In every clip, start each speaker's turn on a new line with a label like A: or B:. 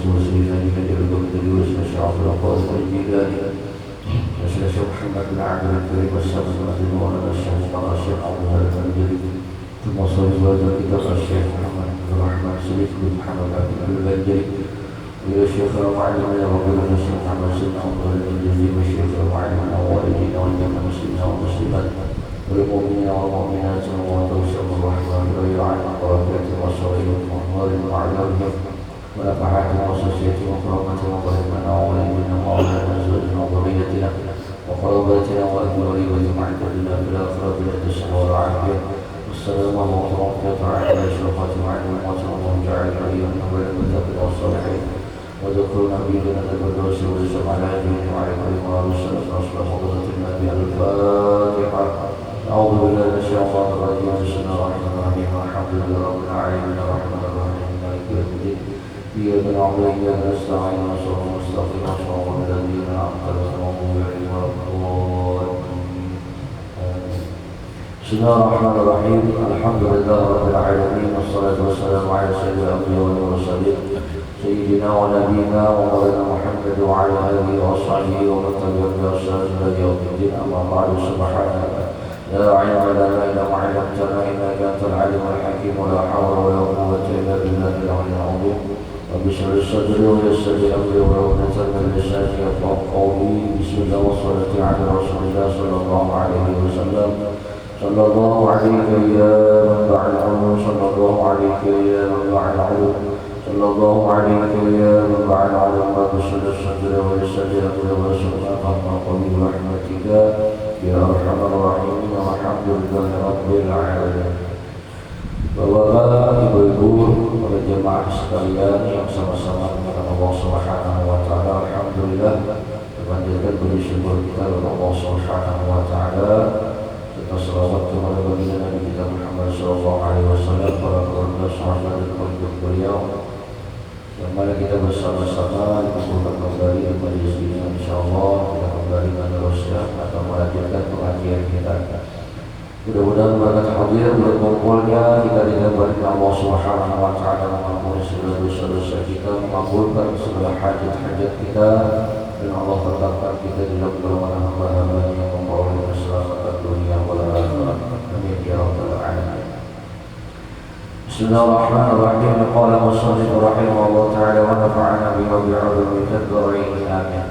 A: المرسلين لمن يبلغ الدروس نشرف الأقوال والجيلان نشر الشيخ محمد بن عبد الكريم والشيخ المهدي مولانا الشيخ الشيخ عبد الهادي المنجلي ثم صلى الله كتاب الشيخ محمد بن الرحمن سليم بن محمد بن المنجلي وإلى الشيخ ومعلمنا وقبل الشيخ محمد سيدنا عبد الهادي المنجلي والشيخ ومعلمنا ووالدينا والجميع المسلمين والمسلمات والمؤمنين والمؤمنات وتوسل الرحمن ويعلم بركات وصائب وأموال وأعلامهم ونفحات وصوصية وكرامة وبركنا وولينا وأولادنا وزوجنا وذريتنا وقراباتنا وأهل وجماعتنا في الآخرة لا تسمع والعافية والسلام والرحمة على أشرفات معلومات ومن جعل عليهم نبل المتقين والصالحين وذكرنا في جنة الفردوس ورزق على أجمعين وعلى كل ما رسل رسول حضرة النبي الفاتحة. أعوذ بالله من الشيطان الرجيم بسم الله الرحمن الرحيم الحمد لله رب العالمين الرحمن الرحيم مالك يوم الدين إياك نعبد وإياك نستعين صراط المستقيم صراط الذين أنعمت عليهم غير المغضوب عليهم. بسم الله الرحمن الرحيم الحمد لله رب العالمين والصلاة والسلام على سيد الأنبياء والمرسلين سيدنا ونبينا ومولانا محمد وعلى آله وصحبه ومن تبعهم بإحسان إلى يوم الدين. أما بعد سبحانك لا علم لنا إلا ما علمتنا إنك أنت العليم الحكيم ولا حول ولا قوة إلا بالله العلي العظيم. رب اشرح صدري ويسر لي أمري وعقدة من لساني يفقهوا قولي. بسم الله والصلاة على رسول الله صلى الله عليه وسلم. صلى الله عليك يا منبع العلوم صلى الله عليك يا منبع العلوم صلى الله عليك يا منبع العلوم. رب اشرح صدري ويسر لي أمري وارزقنا فهم قولي برحمتك ya arhamar rahimin walhamdulillahi rabbil alamin. Bapak-bapak, ibu-ibu, para jemaah sekalian yang sama-sama dengan Allah Subhanahu wa taala, alhamdulillah dipanjatkan puji syukur kita kepada Allah Subhanahu wa taala serta selawat kepada baginda Nabi kita Muhammad sallallahu alaihi wasallam, para keluarga, sahabat dan pengikut beliau yang mana kita bersama-sama dikumpulkan kembali di majelis ini. Insyaallah kita kembali meneruskan atau melanjutkan pengajian kita. Mudah-mudahan berkat hadir berkumpulnya kita dikabari Allah Subhanahu wa taala mengampuni segala dosa-dosa kita, mengabulkan segala hajat-hajat kita, dan Allah tetapkan kita di dalam golongan hamba-hamba yang memperoleh keselamatan dunia wal akhirat. Amin ya rabbal alamin. Bismillahirrahmanirrahim. Qala musannif rahimahullah ta'ala wa nafa'ana bihi wa bi'ulumihi ad-darain. Amin.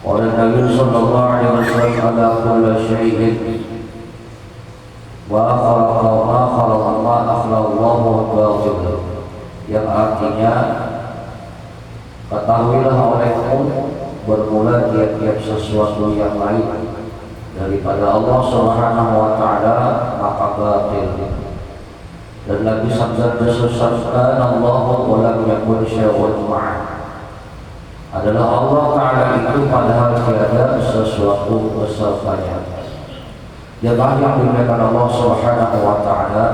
A: Qala Nabi sallallahu alaihi wasallam ala kulli syai'in wa khalaqa ma khalaqa ma akhlaqallahu batil. Yang artinya, ketahuilah olehmu bermula tiap-tiap sesuatu yang lain daripada Allah Subhanahu wa taala maka batil. Dan Nabi sabda bersabda Allahu wa lam yakun syai'un ma'ah. Adalah Allah Ta'ala itu padahal tiada sesuatu besertanya. Jemaah yang dimuliakan Allah Subhanahu wa taala,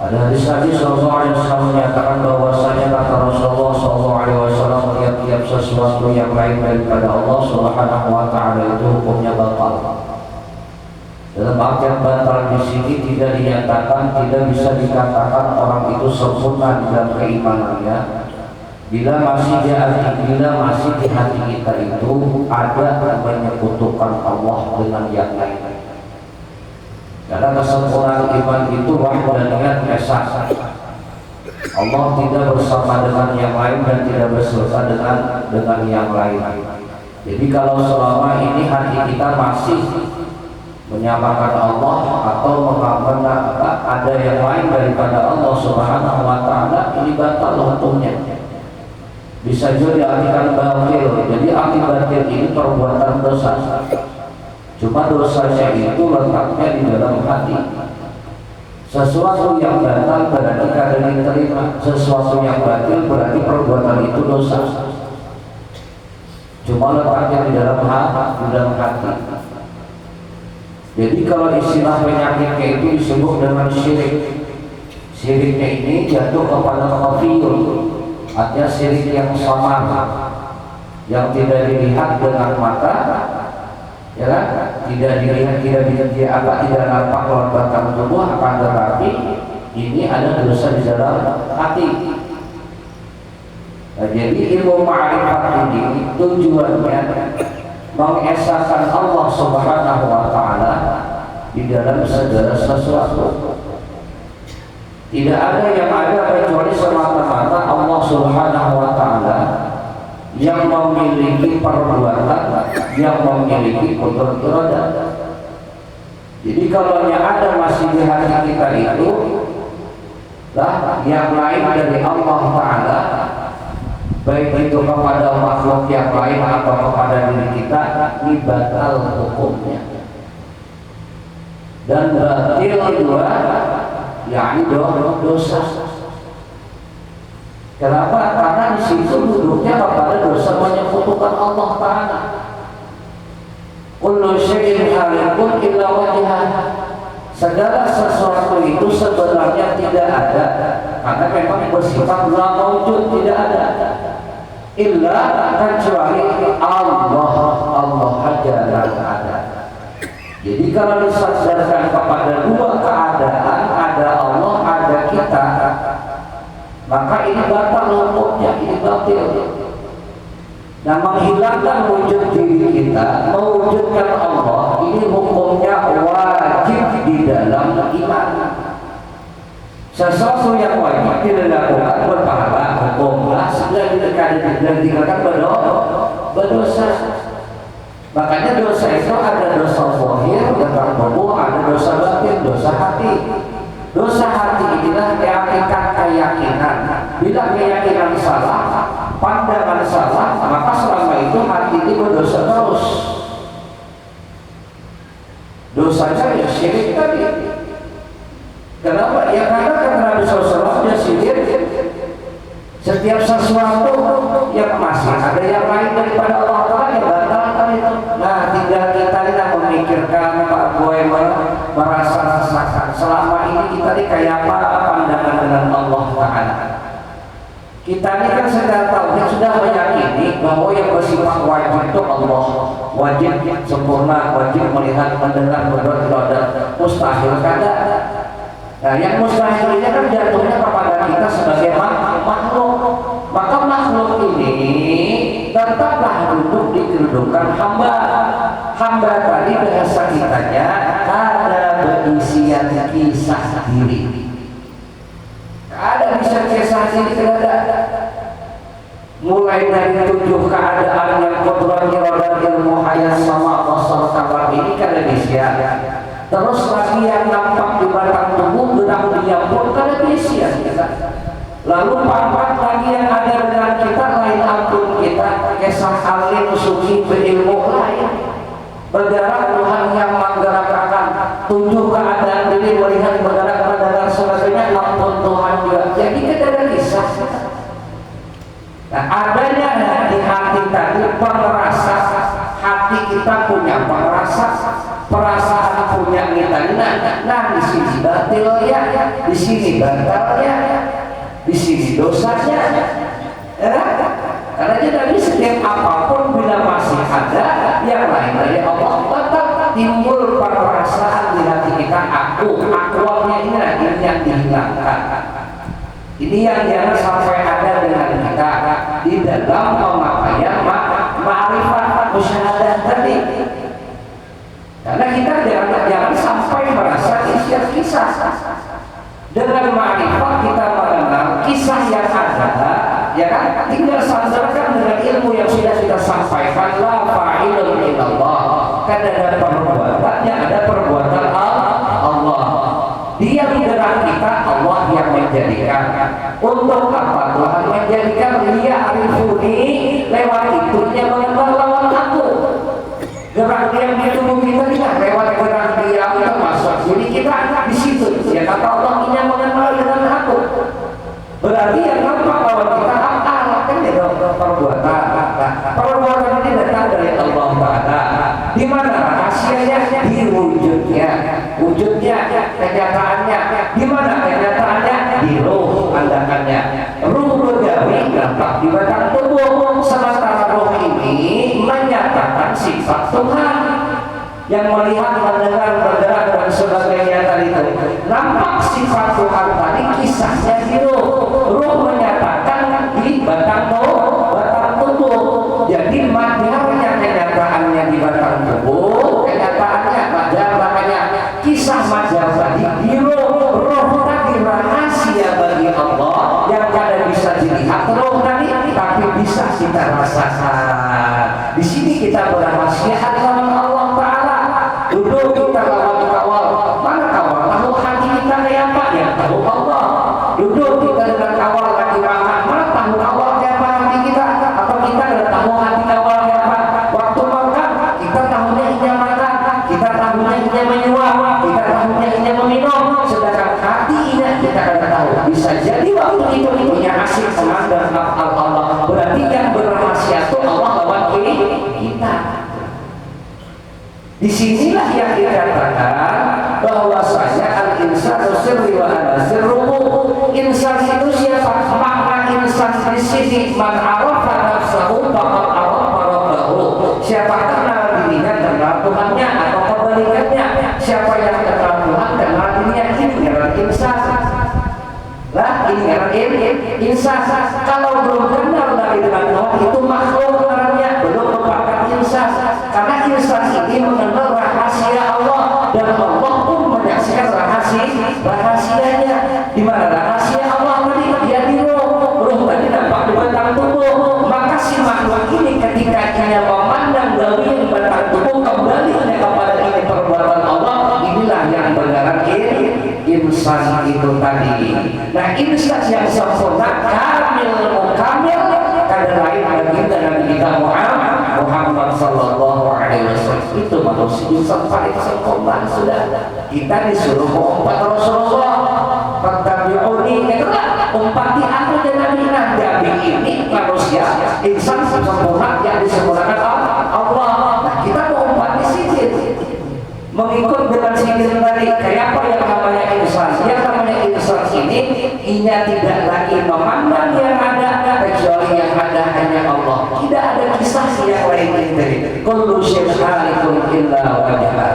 A: ada hadis sallallahu alaihi wasallam menyatakan bahwasanya kata Rasulullah sallallahu alaihi wasallam tiap-tiap sesuatu yang lain daripada Allah Subhanahu wa taala itu hukumnya batal. Dalam artian batal di sini tidak dinyatakan, tidak bisa dikatakan orang itu sempurna di dalam keimanannya bila masih di hati kita itu ada menyekutukan Allah dengan yang lain. Karena kesempurnaan iman itu wahdaniyat esa. Allah tidak bersama dengan yang lain dan tidak beserta dengan yang lain. Jadi kalau selama ini hati kita masih menyamakan Allah atau mengamalkan ada yang lain daripada Allah Subhanahu wa taala, ini batal hukumnya. Bisa juga diartikan batil. Jadi arti batil ini perbuatan dosa. Cuma dosanya itu letaknya di dalam hati. Sesuatu yang batal berarti kada diterima. Sesuatu yang batil berarti perbuatan itu dosa. Cuma letaknya di dalam hati. Jadi kalau istilah penyakitnya itu disebut dengan syirik. Syiriknya ini jatuh kepada khafiyun, artinya syirik yang samar, yang tidak dilihat dengan mata, ya kan? Tidak dilihat, tidak nampak lewat batang tubuh, akan tetapi ini ada dosa di dalam hati. Jadi ilmu ma'rifat ini tujuannya mengesahkan Allah Subhanahu wa taala di dalam segala sesuatu. Tidak ada yang ada kecuali semata-mata Allah Subhanahu wa taala yang memiliki perbuatan, yang memiliki kudrat iradah. Jadi kalau yang ada masih di hati kita itu lah yang lain dari Allah taala, baik itu kepada makhluk yang lain atau kepada diri kita, ini batal hukumnya. Dan batil dua, yakni dosa. Kenapa? Karena di situ duduknya kepada dosa menyekutukan Allah Taala. Kullu syai'in halikun illa wajhah. Segala sesuatu itu sebenarnya tidak ada, karena memang bersifat la maujud, tidak ada. Illa kecuali Allah saja yang ada. Jadi kalau disadarkan kepada dua keadaan, ada Allah, ada kita, maka ini batal hukumnya, ini batil. Nah, menghilangkan wujud diri kita, mewujudkan Allah, ini hukumnya wajib di dalam iman. Sesuatu yang wajib dilakukan berpahala, hukumlah sudah dikatakan berdosa. Makanya dosa itu ada dosa zahir yang tertubuh, ada dosa batin, dosa hati. Dosa hati inilah hakikat keyakinan. Bila keyakinan salah, pandangan salah, maka selama itu hati ini berdosa terus. Dosanya ya syirik tadi. Kenapa? Ya karena kata Nabi SAW dia syirik. Setiap sesuatu yang masih ada yang lain daripada Allah Ta'ala yang batalkan itu. Nah, tinggal kita tidak memikirkan Pak Boy merasa rasakan selama ini kita ini kayak apa pandangan dengan Allah Ta'ala. Kita ini kan sudah tahu, kita sudah meyakini bahwa yang bersifat wajib itu Allah, wajib sempurna, wajib melihat, mendengar, berdoa, mustahil kada. Nah, yang mustahil ini kan jatuhnya kepada kita sebagai makhluk. Maka makhluk ini tetaplah duduk di kedudukan hamba. Hamba tadi bahasa kitanya ada berisian kisah diri. Ada bisa kisah diri ada. Mulai dari 7 keadaan yang kodrat iradah ilmu hayat sama basar kabar ini kan bisa. Terus lagi yang nampak di batang tubuh gerak dia pun kan bisa. Lalu pampat lagi yang ada dengan kita lain ampun kita kisah alim suci berilmu lain. Bergerak Tuhan yang menggerakkan 7 keadaan diri melihat bergerak mendengar sebagainya ampun Tuhan juga. Jadi kita ada kisah. Nah, adanya di hati tadi pengerasa, hati kita punya pengerasa, perasaan punya kita. Nah di sini batilnya, di sini batalnya, di sini dosanya. Karena jadi setiap apapun bila masih ada yang lain dari Allah, tetap timbul perasaan di hati kita. Akuannya ini yang dihilangkan. Ini yang jangan sampai ada dengan kita di dalam pemakaian ma'rifat musyahadah tadi. Karena kita jangan sampai merasa kisah. Dengan ma'rifat kita mengenal kisah yang ada, ya kan? Tinggal sandarkan dengan ilmu yang sudah kita sampaikan. La fa'ilun illallah. Kan ada perbuatannya, ada perbuatan Allah. Dia menggerak kita, Allah yang menjadikan. Untuk apa Tuhan menjadikan? Dia arifuni, lewat itunya mengenal lawan aku. Gerak diam di tubuh kita tidak lewat gerak diam termasuk. Jadi kita di situ. Ya kata Allah ini mengenal dengan aku. Berarti yang nampak lawan kita Allah kan ya perbuatan. Perbuatan ini datang dari Allah Taala. Di mana rahasianya? Di wujudnya, kenyataannya. Di mana kenyataannya? Di ruh andakannya. Ruh begawi nampak di batang tubuh. Sementara ruh ini menyatakan sifat Tuhan yang melihat, mendengar, bergerak dan sebagainya tadi itu. Nampak sifat Tuhan tadi kisahnya di ruh. Ruh menyatakan di batang tubuh. bisa kita rasakan. Di sini kita berhasil lawan Allah Taala. Duduk kita lawan kawal. Mana kawal? Tahu hati kita kayak apa? Yang tahu Allah. Duduk kita dengan kawal lagi makan. Mana tahu kawal kayak apa hati kita? Atau kita tidak tahu hati kawal kayak apa? Waktu makan kita tahunya hanya makan, kita tahunya hanya menyuap, kita tahunya hanya meminum. Sedangkan hati ini kita tidak tahu. Bisa jadi waktu itu punya asik memandang afal Allah. Berarti yang berrahasia itu Allah lawan kita. Disinilah yang dikatakan bahwasanya al-insanu sirri wa ana sirruhu. Insan itu siapa? Makna insan di sini man arafa nafsahu faqad arafa rabbahu. Siapa kenal dirinya kenal Tuhannya, atau kebalikannya, siapa yang kenal Tuhan kenal dirinya. Ini adalah insan. Lah ini adalah insan. Kalau belum kenal dari dengan Tuhan itu makhluk namanya, belum merupakan insan. Karena insan ini mengenal rahasia Allah, dan Allah pun menyaksikan rahasianya. Di mana rahasia Allah tadi? Dia di roh tadi nampak di batang tubuh. Maka si makhluk ini ketika ia memandang dari batang tubuh kembali kepada ini perbuatan Allah, inilah yang benar insan itu tadi. Nah, insan yang sempurna, kamil mukamil, kada lain lagi dengan kita Muhammad sallallahu alaihi wasallam. Itu manusia insan paling sempurna. Sudah kita disuruh mengumpat Rasulullah, fattabi'uni, katalah umpati aku dengan Nabi ini manusia insan sempurna yang disempurnakan Allah. Nah, kita mau umpati sini mengikut dengan sini tadi. Kayak apa yang namanya insan? Yang namanya insan ini inya tidak lagi memandang yang ada kecuali yang ada hanya Allah. Tidak ada kisah yang lain dari kullu syai'in halikun illa wajhah.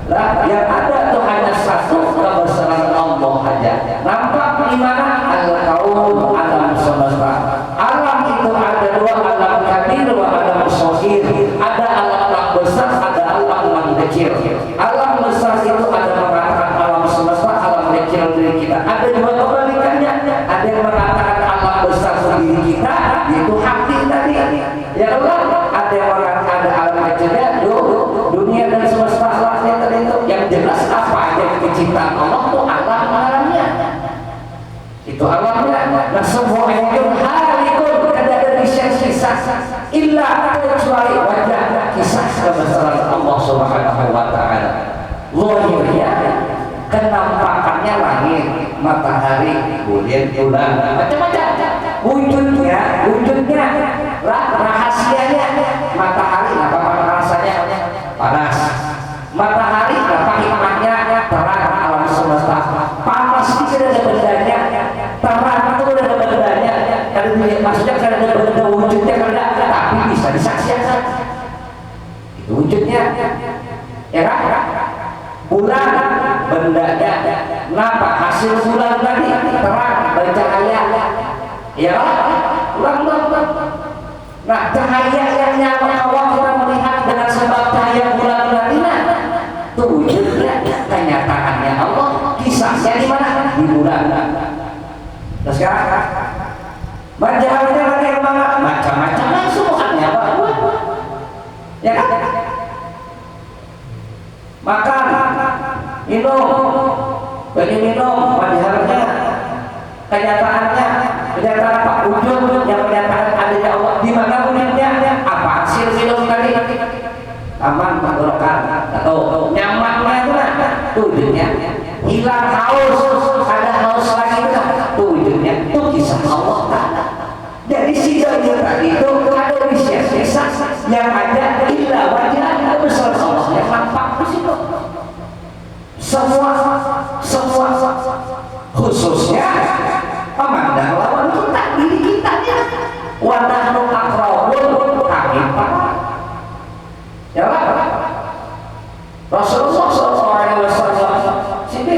A: Lah yang ada itu hanya satu, kebesaran Allah saja. Nampak di mana? Al-kaun, alam semesta. Alam itu ada dua, alam kabir wa alam shaghir. Ada alam yang besar, ada alam yang kecil. Alam besar itu ada mengatakan alam semesta, alam kecil diri kita. Ada dua kebalikannya. Ada yang mengatakan alam besar diri kita, yaitu hati tadi. Ya Allah, ada yang mengatakan ada alam kecilnya, dunia dan semesta alamnya tadi itu. Yang jelas apa aja penciptaan Allah itu alamnya. Itu alamnya. Nah, semua itu halikun, tidak ada kisah illa kecuali wajah kisah kebesaran Allah Subhanahu wa taala. Lahirnya, kenampakannya langit, matahari, bulan, macam-macam. Wujudnya, rahasianya. Matahari apa rasanya? Panas. Matahari apa hikmahnya? Terang alam semesta. Panas itu tidak ada bendanya, terang itu tidak ada bendanya. Kalau maksudnya tidak ada benda wujudnya, tapi bisa disaksikan. Itu wujudnya, ya kan? Bulan bendanya, kenapa hasil bulan tadi terang bercahaya, ya ulang. Nah, cahaya yang nyata Allah kita melihat dengan sebab cahaya bulan tadi, itu wujudnya, kenyataannya Allah. Kisahnya di mana? Di bulan. Terus sekarang bacaannya bagaimana? Macam-macam semuanya apa? Ya kan? Makan, minum, bacaannya, kenyataannya, kenyataan apa? Wujud yang kenyataan adanya Allah. Di mana wujudnya? Apa hasil minum tadi? Aman, tenggorokan, atau nyamannya itu lah, wujudnya. Hilang haus, ada haus lagi itu wujudnya. Itu kisah Allah Ta'ala. Jadi sidangnya tadi itu ada kisah yang ada illa wajah besar Allah yang nampak di situ. Semua khususnya memandang lawan kita, diri kita ya. Wa nahnu aqrabun kami para. Ya Rasulullah SAW sini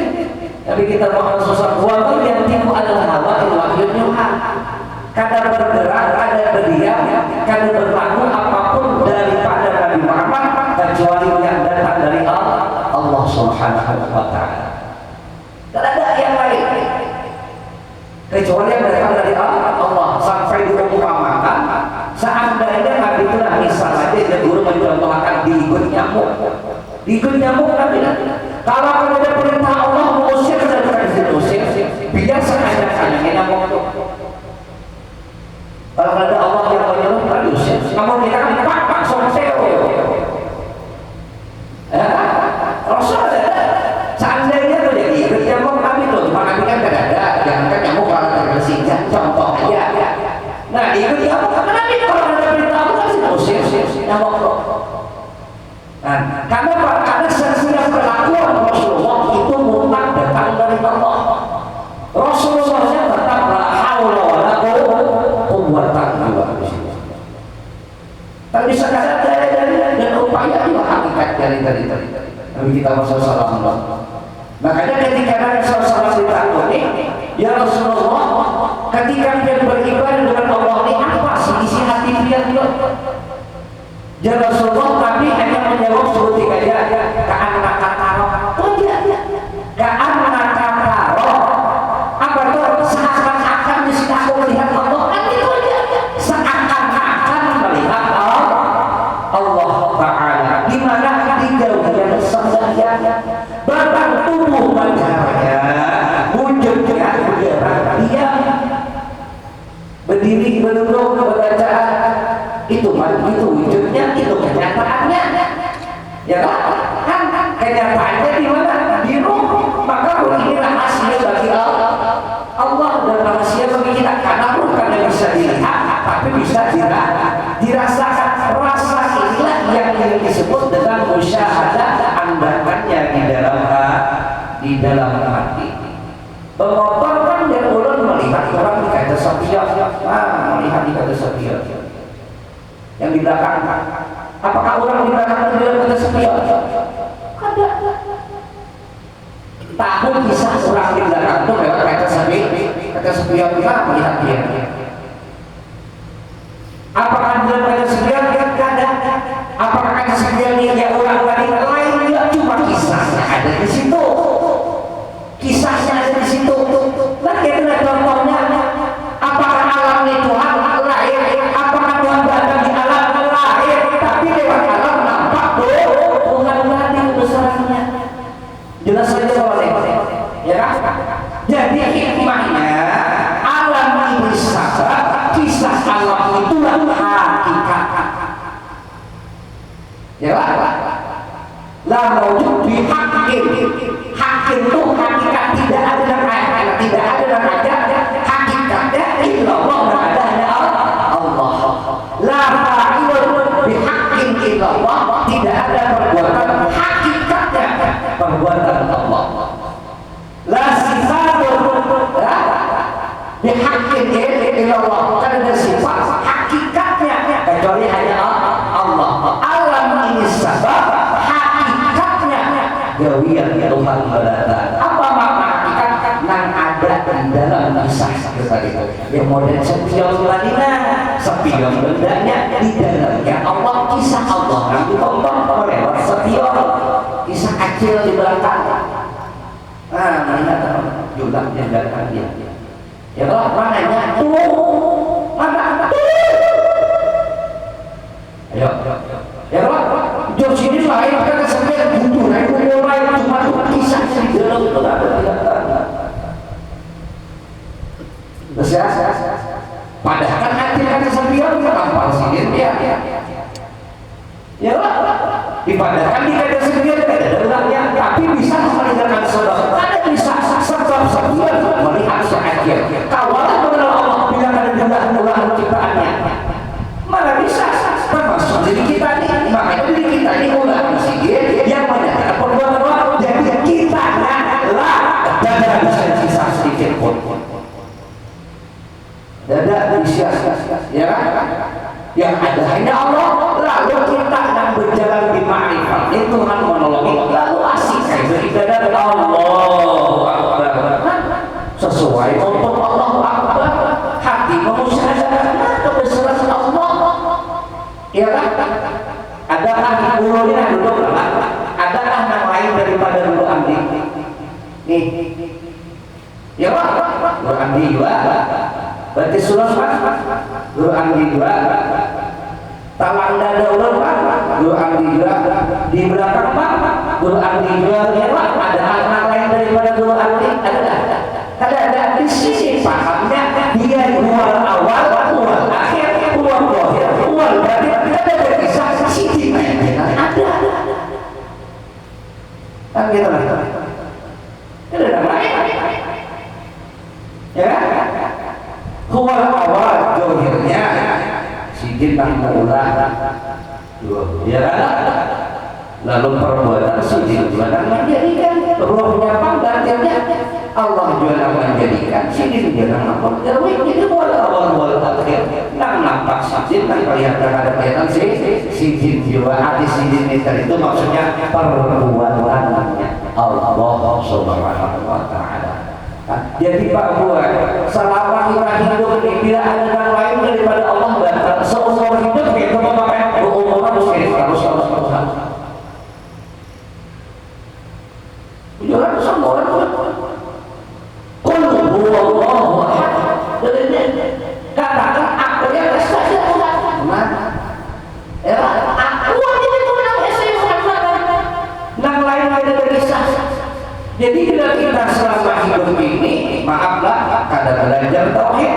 A: tapi kita mohon susah wa yang tipu adalah hawa wahyun yuha. Kadang bergerak, kadang berdiam, kadang berlaku apapun daripada Nabi Muhammad kecuali yang datang dari Allah Subhanahu wa taala. Tidak ada yang lain kecuali yang datang dari Allah. Sampai diumpamakan ikut nyamuk Nabi. Kalau ada perintah Allah mengusir dari situ, usir, biasa ada nyamuk itu. Kalau ada Allah yang menyuruh kan diusir. Namun kita kan pak soseo. Rasul seandainya tuh jadi ikut nyamuk Nabi tuh, cuma Nabi kan ada, jangankan nyamuk kalau terbersih, contoh aja. Nah ikut nyamuk Nabi kalau ada perintah Allah kan usir nyamuk tuh. Nah, karena setiap perlakuan Rasulullah itu mutlak datang dari Allah. Rasulullah-nya tetap la haula wala quwwata illa billah. Tapi sekadar dan upaya itu hakikat dari Nabi kita Rasulullah SAW. Makanya ketika Nabi SAW ditakoni, ya Rasulullah, ketika dia beribadah dengan Allah ini apa sih isi hati dia? Ya Rasulullah, Nabi hanya menjawab seperti aja ka'anna katarok. Oh dia ka'anna katarok. Apa itu? Seakan-akan di sini aku melihat Allah. Kan itu aja. Seakan-akan melihat Allah Ta'ala. Di mana dijauhkan sesungguhnya batang tubuh wajahnya, wujudnya bergerak diam, berdiri menunduk bacaan. Itu wujudnya, itu kenyataannya, ya kan kenyataannya di mana? Di ruh. Maka ruh ini rahasia bagi Allah dan rahasia bagi kita, karena ruh kan bisa dilihat tapi bisa dirasakan. Rasa inilah yang disebut dengan musyahadah, andakannya di dalam hati. Pengotor kan dia ulun melihat orang di kata sepiak, melihat di kata sepiak. Yang di belakang, apakah orang di belakang itu dalam kata sepiak? Ada. Tahu kisah orang di belakang itu lewat kata sepiak kita melihat dia. Apakah dalam kata sepiak? Ada. Apakah kata sepiak dia orang tadi lain? Dia cuma kisahnya ada di situ. Kisahnya ada di situ. Nah, kita contohnya, apakah alam ini Tuhan lahir? Apakah Tuhan datang di alam lahir? Tapi lewat alam nampak Tuhan lahir besarnya. Jelas saja soalnya, ya kan? Jadi hikmahnya alam ini saja, kisah alam itulah hakikat. Ya kan? La mawjud bihaqqin. Hakim itu hakikat, tidak ada dan ada hakikatnya illallah, dan ada hanya Allah. La fa'ilun bihaqqin illallah, tidak ada perbuatan hakikatnya perbuatan Allah. La sifatun bihaqqin illallah, tidak ada sifat hakikatnya kecuali hanya Allah. Alam ini sabab, gawian Tuhan berada. Apa makna hakikat? Yang ada di dalam kisah tadi itu. Yang model sepion Madinah, sepion bendanya di dalamnya Allah, kisah Allah yang ditonton lewat sepion, kisah kecil di belakang. Melihat jumlahnya belakang dia. Ya Allah, mananya mana? Ayo. Ya Allah, jauh sini lain kata sepion jujur. Cuma kisahnya di dalam itu ada kelihatan. Terus ya, padahal kan hati kata sepion gampang sih dia. Ya lah, dipadahkan di kata sepion tidak ada ulangnya, tapi bisa meninggalkan sebab. Ada bisa sebab sepion melihat seakhir. Kawalan mengenal Allah bila ada jumlah ulang ciptaannya. Mana bisa? Termasuk diri kita ini, makanya diri kita ini ulang sikit yang menyatakan perbuatan Allah. Jadi kita lah tidak bisa sisa sedikit pun. Tidak bisa, ya kan? Yang ada hanya Allah. Lalu kita yang berjalan di ma'rifat itu Tuhan menolong. Lalu asik beribadah kepada Allah sesuai untuk Allah Akbar. Hati mengusahakan kebesaran Allah. Ya kan? Adakah ulunnya duduk? Adakah yang lain daripada Guru Andi? Nih, ya Pak, Guru Andi juga. Berarti Sulaiman, Guru Andi juga. Talang dada ular Pak, Guru Andi juga. Di belakang Pak, Guru Ardi juga ada anak lain daripada Guru Ardi? Ada di sisi pahamnya dia huwal awal, huwal akhir, huwal zahir, huwal batin. Ada kisah sisi ada. Kan gitu lah. Ada yang lain. Ya. Huwal awal zahirnya sidin mahmulah. Ya kan? Lalu perbuatan sidin juga menjadikan rohnya pangdatnya Allah juga menjadikan sidin juga nampak jadi wal akhir nang nampak sidin tak kelihatan ada kelihatan sidin juga hati sidin itu maksudnya perbuatannya Allah subhanahu wa ta'ala. Jadi Pak Buat selama kita hidup bila ada yang lain daripada Allah dan seumur hidup kita memakai umuran syirik terus jangan semua orang qul huwallahu ahad. Katakan aku yang saja ya aku ini pun yang lain ada kisah. Jadi bila kita selama hidup ini maaflah kada belajar tauhid,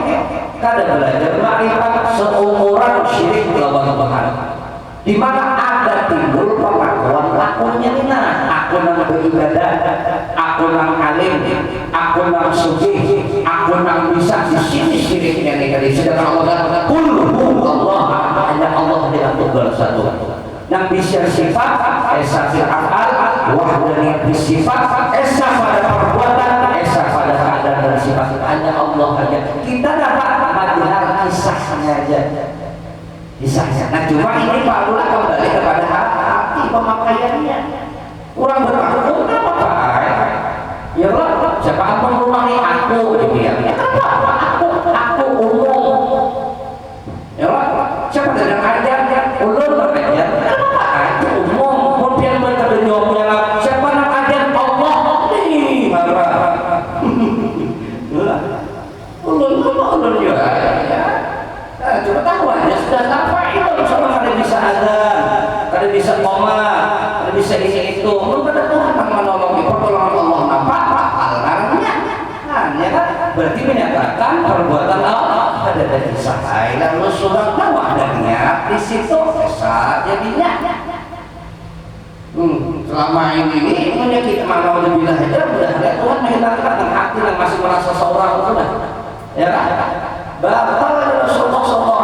A: kada belajar ma'rifat, seumuran syirik lawan Tuhan. Di mana ada timbul pengakuan akunnya ini, aku nang beribadah, aku nang alim, aku nang suci, aku nang bisa di sini syiriknya nih kali. Sedangkan Allah kul Allah hanya Allah dengan tunggal satu. Nang bisa sifat esa fil af'al, wahdaniyat sifat esa pada perbuatan, esa pada keadaan dan sifat hanya Allah saja. Kita dapat melihat kisahnya aja. Kisahnya. Nah cuma ini Pak Lula kembali kepada hati pemakaiannya. Kurang bermakna kenapa Pak? Ya Allah, siapa yang rumahnya aku dia. Ya kenapa aku umum. Ya Allah, siapa sedang ajar ulun bekerja. Kenapa aku umum? Kemudian mereka berjawabnya siapa yang ajar Allah nih marah. Ulun juga ya. Coba tahu aja sudah sampai itu sama kada bisa azan, kada bisa koma, kada bisa ini itu. Belum ada Tuhan yang menolongi, pertolongan Allah nampak alarmnya. Nah, ya kan? Berarti menyatakan perbuatan Allah ada dari sahai lalu sudah wahdanya di situ besar jadinya. Selama ini kita mau lebih aja udah lihat Tuhan menghilangkan hati yang masih merasa seorang itu lah. Ya kan? Bapak Rasulullah SAW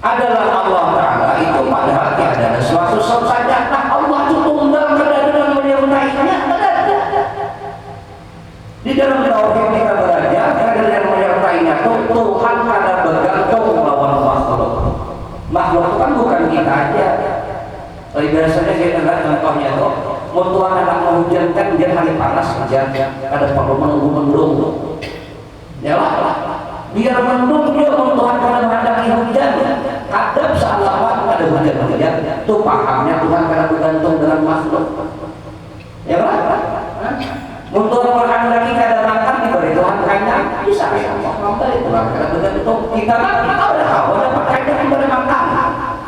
A: adalah Allah Ta'ala itu padahal ada suatu saja. Nah Allah itu tunggal berada dan menyertainya di dalam tauhid kita belajar ada yang menyertainya Tuhan ada bergantung melawan makhluk. Makhluk itu kan bukan kita aja. Tapi biasanya kita lihat contohnya tuh mau Tuhan anak menghujankan dia hari panas hujan ada perlu menunggu mendung. Ya lah, biar mendung dia Tuhan karena menghadapi hujan. Adab sealaman ada hujan itu pahamnya Tuhan karena bergantung dengan makhluk. Ya lah, untuk orang lagi kada makan diberi Tuhan kenyang bisa ya Allah memberi Tuhan karena bergantung kita ada tahu ada pakaian diberi makan.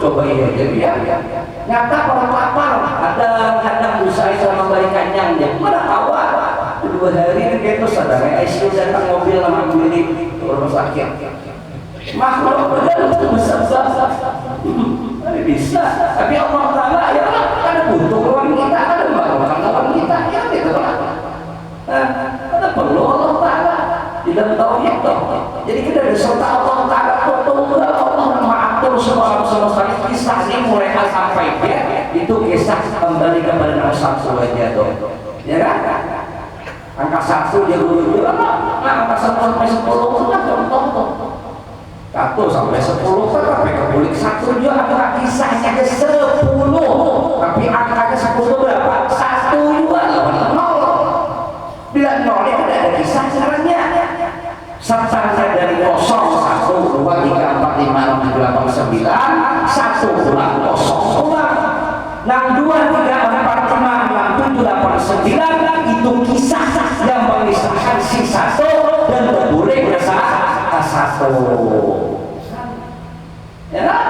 A: Coba iya jadi ya. Nyata orang lapar ada kadang bisa memberi kenyang dia mana kawan. 2 hari itu sadar ICU datang mobil sama milik rumah sakit makhluk benar besar bisa tapi Allah Ta'ala ya ada butuh lawan kita ada makhluk lawan kita ya gitu lah ada perlu Allah Ta'ala di dalam tauhid jadi kita diserta Allah Ta'ala tunggal Allah mengatur semua sekali kisah ini mulai sampai dia itu kisah kembali kepada nomor 1 aja ya kan angka 1 dia dulu nah angka 1 sampai 10 lah contoh tuh 1 sampai 10 kan sampai ke bulik 1 dia angka kisahnya ke 10 tapi angkanya 10 berapa? 1 juga lawan 0 bila 0 itu ada kisah caranya sertanya dari 0 1 2 3 4 5 6 7 8 9 1 pulang 0 pulang 6 2 3 4 5 6 7 8 9 itu kisah yang mengisahkan si 1 dan berboleh ke 1 ya kan?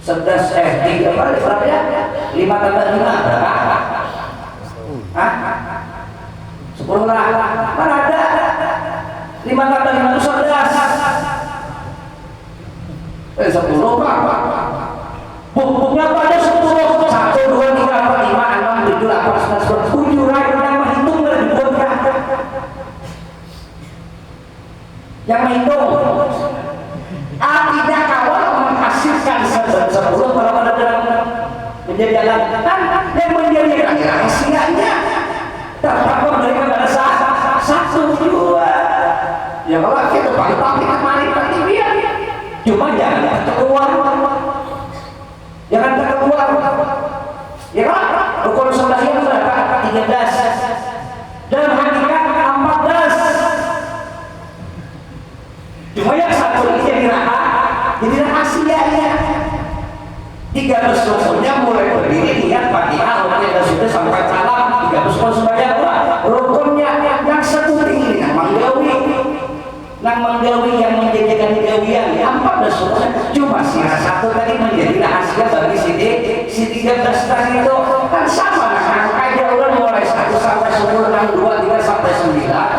A: 1 berapa ya? 5 tambah 5 berapa? Hah? 10 lah. Mana ada? 5 tambah 5 itu 11. 10 Pak. Bukunya pada 10. 1, 2, 3, 4, 5, 6, 7, 8, 9, 10. 7 lah yang menghitung dari bukunya. Yang menghitung. Tidak kawal menghasilkan 10 kalau ada dalam menjadi dalam yang menjadi rahasianya terpaku mereka pada saat 1, 2 ya kalau kita pagi-pagi kemarin pagi biar cuma jangan keluar ya kan rukun sholat yang berapa? 13 dalam hakikat 14 cuma yang satu lagi jadi rahasianya 13 rukunnya mulai berdiri lihat Fatihah orangnya sudah sampai salam 13 rukun sembahyang rukunnya yang satu tinggi yang menggawi yang menjadikan gawian 14 rukun cuma sila satu tadi menjadi rahasia bagi si 13 tadi itu kan sama angkanya udah mulai 1 sampai 10 6 2 3 sampai 9